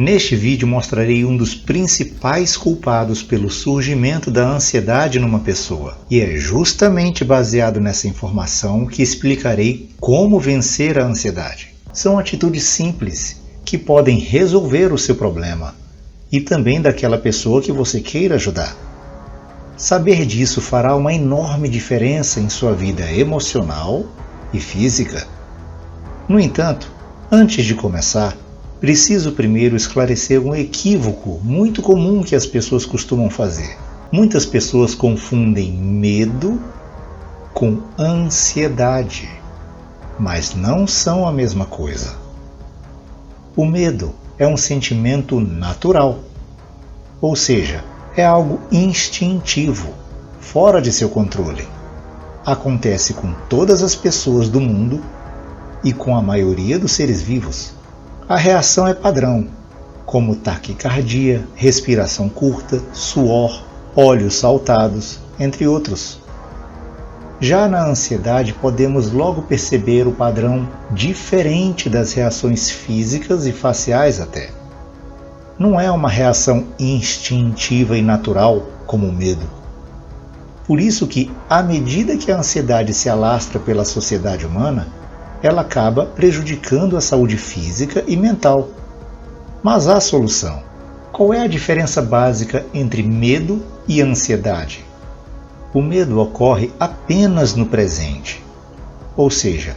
Neste vídeo mostrarei um dos principais culpados pelo surgimento da ansiedade numa pessoa. E é justamente baseado nessa informação que explicarei como vencer a ansiedade. São atitudes simples que podem resolver o seu problema e também daquela pessoa que você queira ajudar. Saber disso fará uma enorme diferença em sua vida emocional e física. No entanto, antes de começar, preciso primeiro esclarecer um equívoco muito comum que as pessoas costumam fazer. Muitas pessoas confundem medo com ansiedade, mas não são a mesma coisa. O medo é um sentimento natural, ou seja, é algo instintivo, fora de seu controle. Acontece com todas as pessoas do mundo e com a maioria dos seres vivos. A reação é padrão, como taquicardia, respiração curta, suor, olhos saltados, entre outros. Já na ansiedade, podemos logo perceber o padrão diferente das reações físicas e faciais até. Não é uma reação instintiva e natural como o medo. Por isso que, à medida que a ansiedade se alastra pela sociedade humana, ela acaba prejudicando a saúde física e mental. Mas há solução. Qual é a diferença básica entre medo e ansiedade? O medo ocorre apenas no presente, ou seja,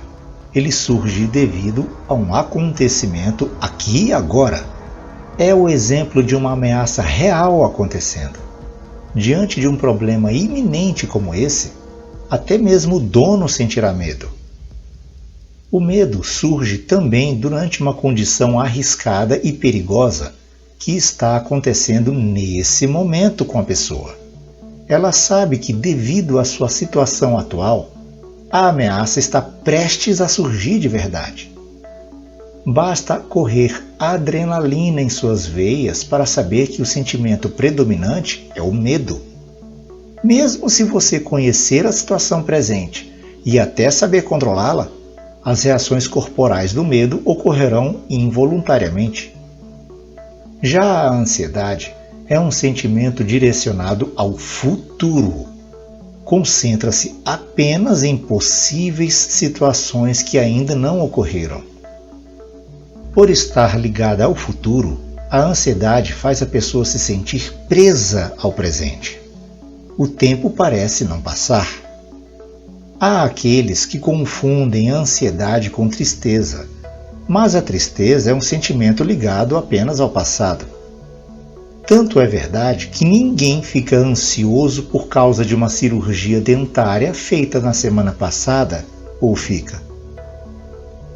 ele surge devido a um acontecimento aqui e agora. É o exemplo de uma ameaça real acontecendo. Diante de um problema iminente como esse, até mesmo o dono sentirá medo. O medo surge também durante uma condição arriscada e perigosa que está acontecendo nesse momento com a pessoa. Ela sabe que, devido à sua situação atual, a ameaça está prestes a surgir de verdade. Basta correr adrenalina em suas veias para saber que o sentimento predominante é o medo. Mesmo se você conhecer a situação presente e até saber controlá-la, as reações corporais do medo ocorrerão involuntariamente. Já a ansiedade é um sentimento direcionado ao futuro. Concentra-se apenas em possíveis situações que ainda não ocorreram. Por estar ligada ao futuro, a ansiedade faz a pessoa se sentir presa ao presente. O tempo parece não passar. Há aqueles que confundem ansiedade com tristeza, mas a tristeza é um sentimento ligado apenas ao passado. Tanto é verdade que ninguém fica ansioso por causa de uma cirurgia dentária feita na semana passada, ou fica.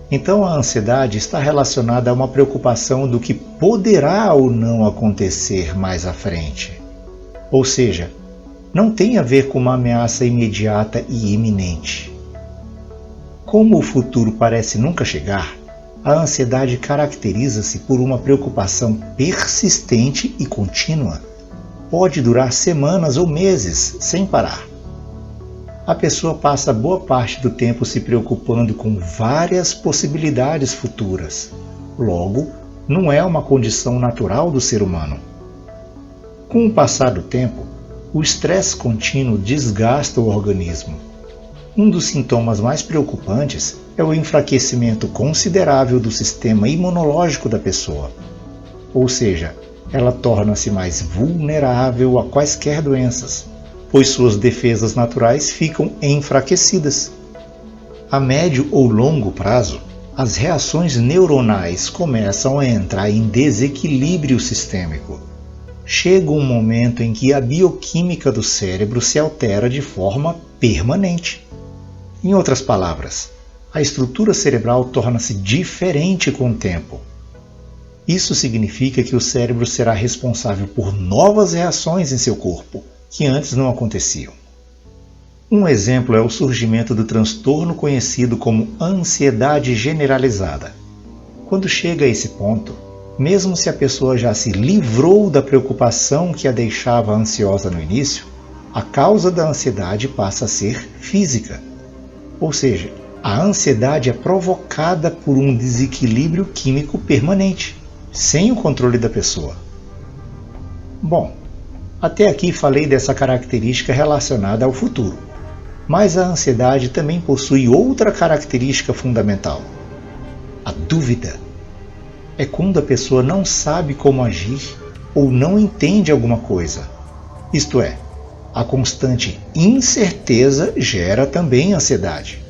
Então a ansiedade está relacionada a uma preocupação do que poderá ou não acontecer mais à frente. Ou seja, não tem a ver com uma ameaça imediata e iminente. Como o futuro parece nunca chegar, a ansiedade caracteriza-se por uma preocupação persistente e contínua. Pode durar semanas ou meses sem parar. A pessoa passa boa parte do tempo se preocupando com várias possibilidades futuras. Logo, não é uma condição natural do ser humano. Com o passar do tempo, o estresse contínuo desgasta o organismo. Um dos sintomas mais preocupantes é o enfraquecimento considerável do sistema imunológico da pessoa. Ou seja, ela torna-se mais vulnerável a quaisquer doenças, pois suas defesas naturais ficam enfraquecidas. A médio ou longo prazo, as reações neuronais começam a entrar em desequilíbrio sistêmico. Chega um momento em que a bioquímica do cérebro se altera de forma permanente. Em outras palavras, a estrutura cerebral torna-se diferente com o tempo. Isso significa que o cérebro será responsável por novas reações em seu corpo, que antes não aconteciam. Um exemplo é o surgimento do transtorno conhecido como ansiedade generalizada. Quando chega a esse ponto, mesmo se a pessoa já se livrou da preocupação que a deixava ansiosa no início, a causa da ansiedade passa a ser física. Ou seja, a ansiedade é provocada por um desequilíbrio químico permanente. sem o controle da pessoa. Bom, até aqui falei dessa característica relacionada ao futuro, mas a ansiedade também possui outra característica fundamental: a dúvida. É quando a pessoa não sabe como agir ou não entende alguma coisa. Isto é, a constante incerteza gera também ansiedade.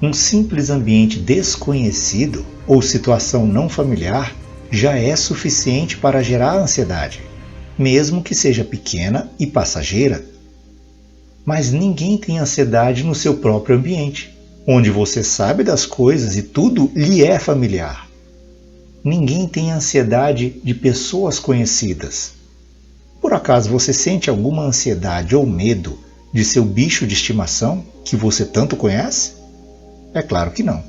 Um simples ambiente desconhecido ou situação não familiar já é suficiente para gerar ansiedade, mesmo que seja pequena e passageira. Mas ninguém tem ansiedade no seu próprio ambiente, onde você sabe das coisas e tudo lhe é familiar. Ninguém tem ansiedade de pessoas conhecidas. Por acaso você sente alguma ansiedade ou medo de seu bicho de estimação que você tanto conhece? É claro que não.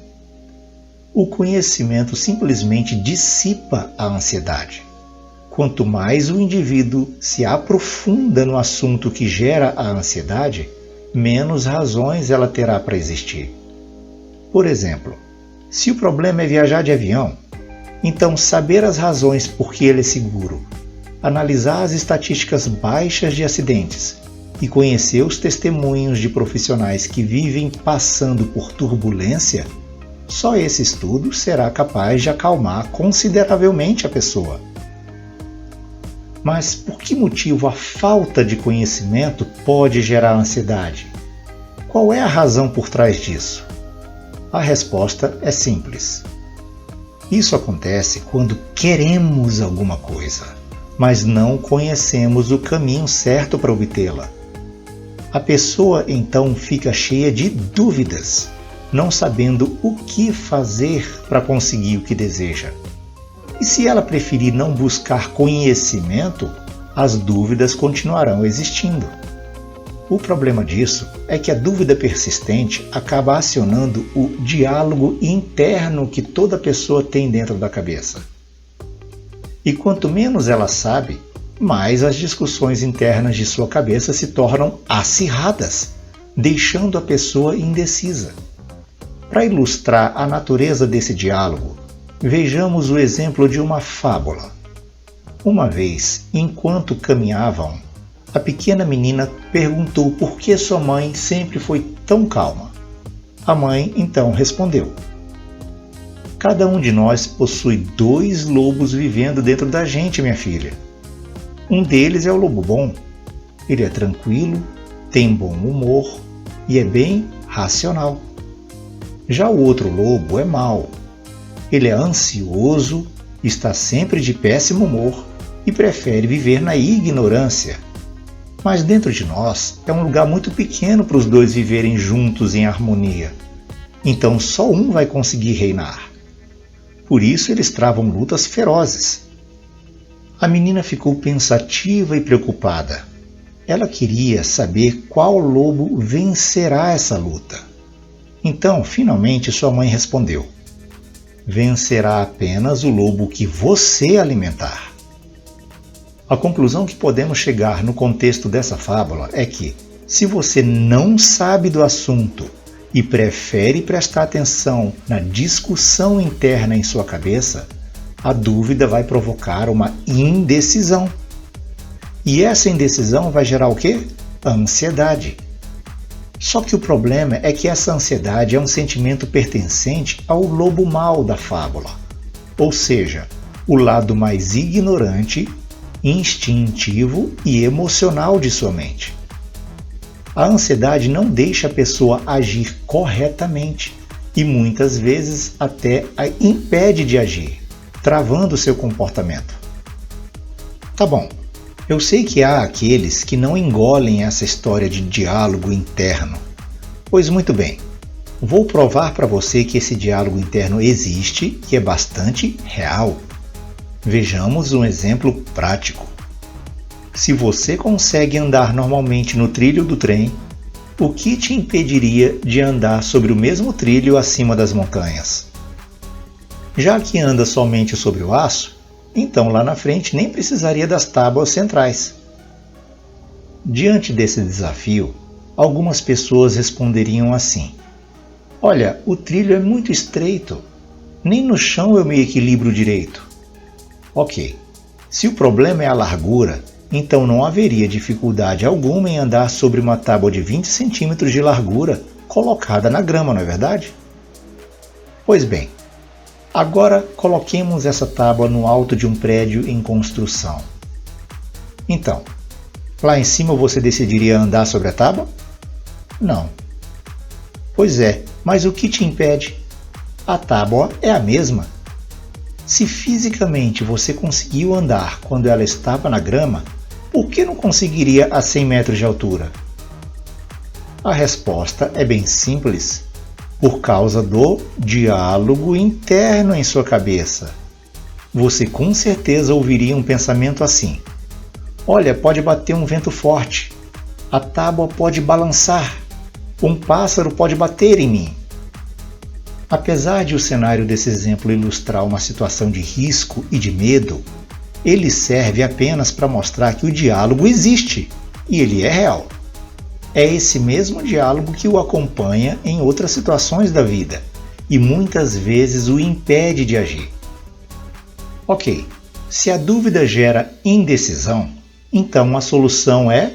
O conhecimento simplesmente dissipa a ansiedade. Quanto mais o indivíduo se aprofunda no assunto que gera a ansiedade, menos razões ela terá para existir. Por exemplo, se o problema é viajar de avião, então saber as razões por que ele é seguro, analisar as estatísticas baixas de acidentes e conhecer os testemunhos de profissionais que vivem passando por turbulência, só esse estudo será capaz de acalmar consideravelmente a pessoa. Mas por que motivo a falta de conhecimento pode gerar ansiedade? Qual é a razão por trás disso? A resposta é simples. Isso acontece quando queremos alguma coisa, mas não conhecemos o caminho certo para obtê-la. A pessoa então fica cheia de dúvidas, não sabendo o que fazer para conseguir o que deseja. E se ela preferir não buscar conhecimento, as dúvidas continuarão existindo. O problema disso é que a dúvida persistente acaba acionando o diálogo interno que toda pessoa tem dentro da cabeça. E quanto menos ela sabe, mais as discussões internas de sua cabeça se tornam acirradas, deixando a pessoa indecisa. Para ilustrar a natureza desse diálogo, vejamos o exemplo de uma fábula. Uma vez, enquanto caminhavam, a pequena menina perguntou por que sua mãe sempre foi tão calma. A mãe então respondeu: "Cada um de nós possui 2 lobos vivendo dentro da gente, minha filha. Um deles é o lobo bom. Ele é tranquilo, tem bom humor e é bem racional. Já o outro lobo é mau. Ele é ansioso, está sempre de péssimo humor e prefere viver na ignorância. Mas dentro de nós é um lugar muito pequeno para os 2 viverem juntos em harmonia. Então só um vai conseguir reinar. Por isso eles travam lutas ferozes." A menina ficou pensativa e preocupada. Ela queria saber qual lobo vencerá essa luta. Então, finalmente, sua mãe respondeu: "Vencerá apenas o lobo que você alimentar." A conclusão que podemos chegar no contexto dessa fábula é que, se você não sabe do assunto e prefere prestar atenção na discussão interna em sua cabeça, a dúvida vai provocar uma indecisão. E essa indecisão vai gerar o quê? Ansiedade. Só que o problema é que essa ansiedade é um sentimento pertencente ao lobo mau da fábula, ou seja, o lado mais ignorante, instintivo e emocional de sua mente. A ansiedade não deixa a pessoa agir corretamente e muitas vezes até a impede de agir, travando seu comportamento. Tá bom, eu sei que há aqueles que não engolem essa história de diálogo interno. Pois muito bem, vou provar para você que esse diálogo interno existe e é bastante real. Vejamos um exemplo prático. Se você consegue andar normalmente no trilho do trem, o que te impediria de andar sobre o mesmo trilho acima das montanhas? Já que anda somente sobre o aço, então lá na frente nem precisaria das tábuas centrais. Diante desse desafio, algumas pessoas responderiam assim: "Olha, o trilho é muito estreito, nem no chão eu me equilibro direito." Ok, se o problema é a largura, então não haveria dificuldade alguma em andar sobre uma tábua de 20 centímetros de largura colocada na grama, não é verdade? Pois bem, agora coloquemos essa tábua no alto de um prédio em construção. Então, lá em cima você decidiria andar sobre a tábua? Não. Pois é, mas o que te impede? A tábua é a mesma. Se fisicamente você conseguiu andar quando ela estava na grama, por que não conseguiria a 100 metros de altura? A resposta é bem simples. Por causa do diálogo interno em sua cabeça. Você com certeza ouviria um pensamento assim: olha, pode bater um vento forte, a tábua pode balançar, um pássaro pode bater em mim. Apesar de o cenário desse exemplo ilustrar uma situação de risco e de medo, ele serve apenas para mostrar que o diálogo existe e ele é real. É esse mesmo diálogo que o acompanha em outras situações da vida e muitas vezes o impede de agir. Ok, se a dúvida gera indecisão, então a solução é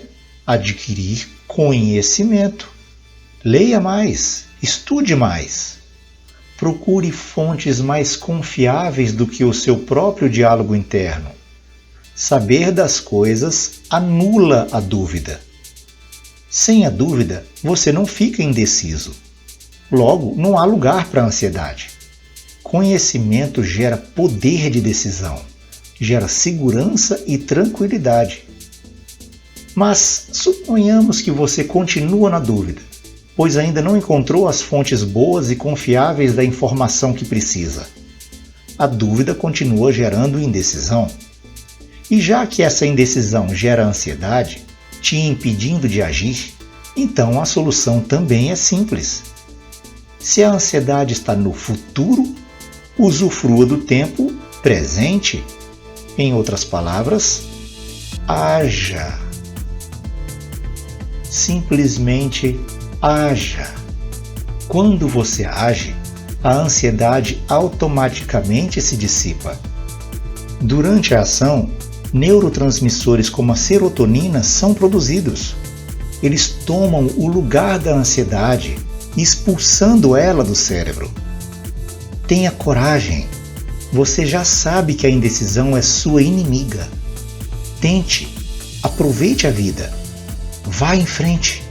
adquirir conhecimento. Leia mais, estude mais. Procure fontes mais confiáveis do que o seu próprio diálogo interno. Saber das coisas anula a dúvida. Sem a dúvida, você não fica indeciso. Logo, não há lugar para a ansiedade. Conhecimento gera poder de decisão, gera segurança e tranquilidade. Mas suponhamos que você continua na dúvida, pois ainda não encontrou as fontes boas e confiáveis da informação que precisa. A dúvida continua gerando indecisão. E já que essa indecisão gera ansiedade, te impedindo de agir, então a solução também é simples. Se a ansiedade está no futuro, usufrua do tempo presente. Em outras palavras, haja. Simplesmente haja. Quando você age, a ansiedade automaticamente se dissipa. Durante a ação, neurotransmissores como a serotonina são produzidos. Eles tomam o lugar da ansiedade, expulsando ela do cérebro. Tenha coragem. Você já sabe que a indecisão é sua inimiga. Tente, aproveite a vida. Vá em frente.